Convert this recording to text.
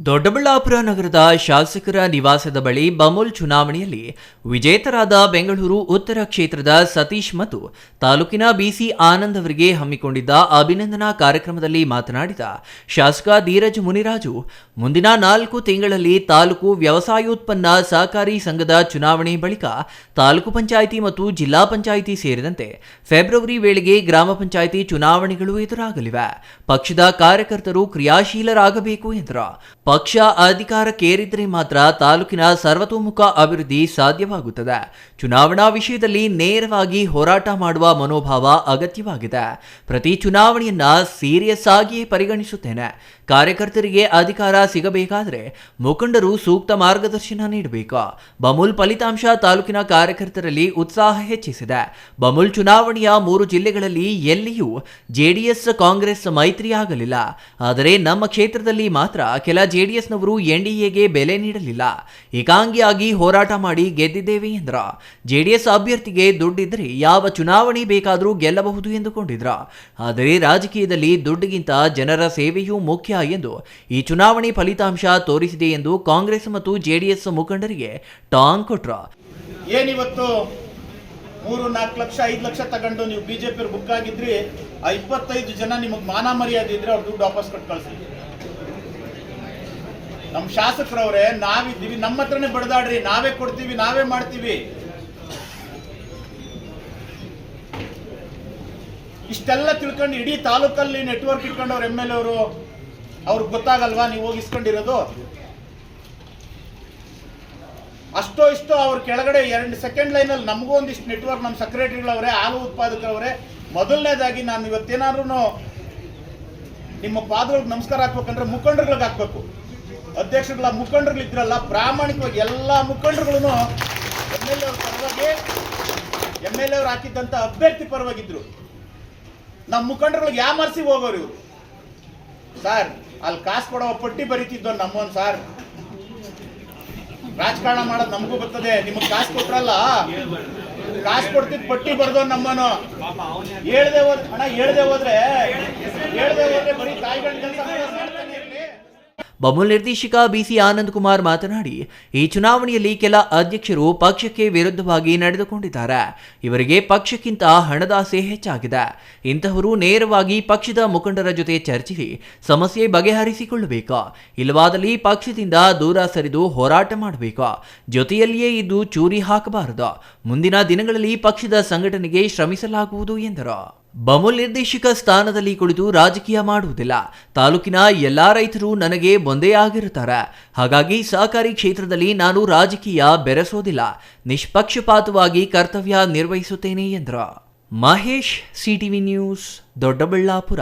ದೊಡ್ಡಬಳ್ಳಾಪುರ ನಗರದ ಶಾಸಕರ ನಿವಾಸದ ಬಳಿ ಬಮೂಲ್ ಚುನಾವಣೆಯಲ್ಲಿ ವಿಜೇತರಾದ ಬೆಂಗಳೂರು ಉತ್ತರ ಕ್ಷೇತ್ರದ ಸತೀಶ್ ಮತ್ತು ತಾಲೂಕಿನ ಬಿಸಿ ಆನಂದ್ ಅವರಿಗೆ ಹಮ್ಮಿಕೊಂಡಿದ್ದ ಅಭಿನಂದನಾ ಕಾರ್ಯಕ್ರಮದಲ್ಲಿ ಮಾತನಾಡಿದ ಶಾಸಕ ಧೀರಜ್ ಮುನಿರಾಜು, ಮುಂದಿನ 4 ತಿಂಗಳಲ್ಲಿ ತಾಲೂಕು ವ್ಯವಸಾಯೋತ್ಪನ್ನ ಸಹಕಾರಿ ಸಂಘದ ಚುನಾವಣೆ ಬಳಿಕ ತಾಲೂಕು ಪಂಚಾಯಿತಿ ಮತ್ತು ಜಿಲ್ಲಾ ಪಂಚಾಯಿತಿ ಸೇರಿದಂತೆ ಫೆಬ್ರವರಿ ವೇಳೆಗೆ ಗ್ರಾಮ ಪಂಚಾಯಿತಿ ಚುನಾವಣೆಗಳು ಎದುರಾಗಲಿವೆ. ಪಕ್ಷದ ಕಾರ್ಯಕರ್ತರು ಕ್ರಿಯಾಶೀಲರಾಗಬೇಕು ಎಂದರು. ಪಕ್ಷ ಅಧಿಕಾರಕ್ಕೇರಿದರೆ ಮಾತ್ರ ತಾಲೂಕಿನ ಸರ್ವತೋಮುಖ ಅಭಿವೃದ್ಧಿ ಸಾಧ್ಯವಾಗುತ್ತದೆ. ಚುನಾವಣಾ ವಿಷಯದಲ್ಲಿ ನೇರವಾಗಿ ಹೋರಾಟ ಮಾಡುವ ಮನೋಭಾವ ಅಗತ್ಯವಾಗಿದೆ. ಪ್ರತಿ ಚುನಾವಣೆಯನ್ನ ಸೀರಿಯಸ್ ಆಗಿಯೇ ಪರಿಗಣಿಸುತ್ತೇನೆ. ಕಾರ್ಯಕರ್ತರಿಗೆ ಅಧಿಕಾರ ಸಿಗಬೇಕಾದರೆ ಮುಖಂಡರು ಸೂಕ್ತ ಮಾರ್ಗದರ್ಶನ ನೀಡಬೇಕು. ಬಮೂಲ್ ಫಲಿತಾಂಶ ತಾಲೂಕಿನ ಕಾರ್ಯಕರ್ತರಲ್ಲಿ ಉತ್ಸಾಹ ಹೆಚ್ಚಿಸಿದೆ. ಬಮೂಲ್ ಚುನಾವಣೆಯ 3 ಜಿಲ್ಲೆಗಳಲ್ಲಿ ಎಲ್ಲಿಯೂ ಜೆಡಿಎಸ್ ಕಾಂಗ್ರೆಸ್ ಮೈತ್ರಿಯಾಗಲಿಲ್ಲ. ಆದರೆ ನಮ್ಮ ಕ್ಷೇತ್ರದಲ್ಲಿ ಮಾತ್ರ ಕೆಲ ಜೆಡಿಎಸ್ನವರು ಎನ್ಡಿಎಗೆ ಬೆಲೆ ನೀಡಲಿಲ್ಲ. ಏಕಾಂಗಿಯಾಗಿ ಹೋರಾಟ ಮಾಡಿ ಗೆದ್ದಿದ್ದೇವೆ ಎಂದರು. ಜೆಡಿಎಸ್ ಅಭ್ಯರ್ಥಿಗೆ ದುಡ್ಡಿದ್ದರೆ ಯಾವ ಚುನಾವಣೆ ಬೇಕಾದರೂ ಗೆಲ್ಲಬಹುದು ಎಂದುಕೊಂಡಿದ್ರು. ಆದರೆ ರಾಜಕೀಯದಲ್ಲಿ ದುಡ್ಡಿಗಿಂತ ಜನರ ಸೇವೆಯೂ ಮುಖ್ಯ ಎಂದು ಈ ಚುನಾವಣೆ ಫಲಿತಾಂಶ ತೋರಿಸಿದೆ ಎಂದು ಕಾಂಗ್ರೆಸ್ ಮತ್ತು ಜೆಡಿಎಸ್ ಮುಖಂಡರಿಗೆ ಟಾಂಗ್ ಕೊಟ್ರು. ಏನಿವತ್ತು 3-4 ಲಕ್ಷ 5 ಲಕ್ಷ ತಗೊಂಡು ನೀವು ಬಿಜೆಪಿ ಬುಕ್ ಆಗಿದ್ರಿ, ಆ 25 ಜನ ನಿಮಗೆ ಮಾನ ಮರ್ಯಾದೆ ಇದ್ರೆ ಅವ್ರು ದುಡ್ಡು ವಾಪಸ್ ಕೊಟ್ಟು ಕಳಿಸಿ. ನಮ್ಮ ಶಾಸಕರವ್ರೆ, ನಾವಿದ್ದೀವಿ, ನಮ್ಮ ಹತ್ರನೇ ಬಡದಾಡ್ರಿ, ನಾವೇ ಕೊಡ್ತೀವಿ, ನಾವೇ ಮಾಡ್ತೀವಿ. ಇಷ್ಟೆಲ್ಲ ತಿಳ್ಕೊಂಡು ಇಡೀ ತಾಲೂಕಲ್ಲಿ ನೆಟ್ವರ್ಕ್ ಇಟ್ಕೊಂಡು ಅವ್ರ MLA ಅವರು ಅವ್ರಿಗೆ ಗೊತ್ತಾಗಲ್ವಾ ನೀವು ಹೋಗಿ ಇಸ್ಕೊಂಡಿರೋದು? ಅಷ್ಟೋ ಇಷ್ಟೋ ಅವ್ರ ಕೆಳಗಡೆ 2 ಸೆಕೆಂಡ್ ಲೈನಲ್ಲಿ ನಮಗೂ ಒಂದಿಷ್ಟು ನೆಟ್ವರ್ಕ್, ನಮ್ಮ ಸೆಕ್ರೆಟರಿಗಳವರೇ, ಹಾಲು ಉತ್ಪಾದಕರವರೇ, ಮೊದಲನೇದಾಗಿ ನಾನು ಇವತ್ತೇನಾದ್ರೂ ನಿಮ್ಮ ಪಾದಗಳಿಗೆ ನಮಸ್ಕಾರ ಹಾಕ್ಬೇಕಂದ್ರೆ ಮುಖಂಡರುಗಳಿಗೆ ಹಾಕ್ಬೇಕು. ಅಧ್ಯಕ್ಷರುಗಳ ಮುಖಂಡರುಗಳಿದ್ರಲ್ಲ, ಪ್ರಾಮಾಣಿಕವಾಗಿ ಎಲ್ಲ ಮುಖಂಡರುಗಳು MLA ಅವ್ರ ಪರವಾಗಿ, MLA ಅವ್ರು ಹಾಕಿದ್ದಂಥ ಅಭ್ಯರ್ಥಿ ಪರವಾಗಿದ್ರು. ನಮ್ಮ ಮುಖಂಡರುಗಳಿಗೆ ಯಾಮರ್ಸಿ ಹೋಗೋರು ಇವರು. ಸರ್, ಅಲ್ಲಿ ಕಾಸು ಕೊಡೋ ಪಟ್ಟಿ ಬರೀತಿದ್ದೋ ನಮ್ಮೊಂದು ಸರ್, ರಾಜಕಾರಣ ಮಾಡೋದು ನಮಗೂ ಬರ್ತದೆ. ನಿಮಗೆ ಕಾಸು ಕೊಟ್ರಲ್ಲ, ಕಾಸು ಕೊಡ್ತಿದ್ ಪಟ್ಟಿ ಬರ್ದೋ ನಮ್ಮನು. ಹೇಳ್ದೆ ಹೋದ್ರೆ ಬರೀ ತಾಯಿಗಳ ಕೆಲಸ ಮಾಡ್ತಾನೆ ಇರಲಿ. ಬಮೂಲ್ ನಿರ್ದೇಶಕ ಬಿಸಿ ಆನಂದ್ ಕುಮಾರ್ ಮಾತನಾಡಿ, ಈ ಚುನಾವಣೆಯಲ್ಲಿ ಕೆಲ ಅಧ್ಯಕ್ಷರು ಪಕ್ಷಕ್ಕೆ ವಿರುದ್ಧವಾಗಿ ನಡೆದುಕೊಂಡಿದ್ದಾರೆ. ಇವರಿಗೆ ಪಕ್ಷಕ್ಕಿಂತ ಹಣದಾಸೆ ಹೆಚ್ಚಾಗಿದೆ. ಇಂತಹವರು ನೇರವಾಗಿ ಪಕ್ಷದ ಮುಖಂಡರ ಜೊತೆ ಚರ್ಚಿಸಿ ಸಮಸ್ಯೆ ಬಗೆಹರಿಸಿಕೊಳ್ಳಬೇಕು. ಇಲ್ಲವಾದಲ್ಲಿ ಪಕ್ಷದಿಂದ ದೂರ ಸರಿದು ಹೋರಾಟ ಮಾಡಬೇಕು. ಜೊತೆಯಲ್ಲಿಯೇ ಇದ್ದು ಚೂರಿ ಹಾಕಬಾರದು. ಮುಂದಿನ ದಿನಗಳಲ್ಲಿ ಪಕ್ಷದ ಸಂಘಟನೆಗೆ ಶ್ರಮಿಸಲಾಗುವುದು ಎಂದರು. ಬಮೂಲ್ ನಿರ್ದೇಶಕ ಸ್ಥಾನದಲ್ಲಿ ಕುಳಿತು ರಾಜಕೀಯ ಮಾಡುವುದಿಲ್ಲ. ತಾಲೂಕಿನ ಎಲ್ಲಾ ರೈತರು ನನಗೆ ಒಂದೇ ಆಗಿರುತ್ತಾರೆ. ಹಾಗಾಗಿ ಸಹಕಾರಿ ಕ್ಷೇತ್ರದಲ್ಲಿ ನಾನು ರಾಜಕೀಯ ಬೆರೆಸೋದಿಲ್ಲ. ನಿಷ್ಪಕ್ಷಪಾತವಾಗಿ ಕರ್ತವ್ಯ ನಿರ್ವಹಿಸುತ್ತೇನೆ ಎಂದರು. Mahesh, CTV news, Doddaballapura.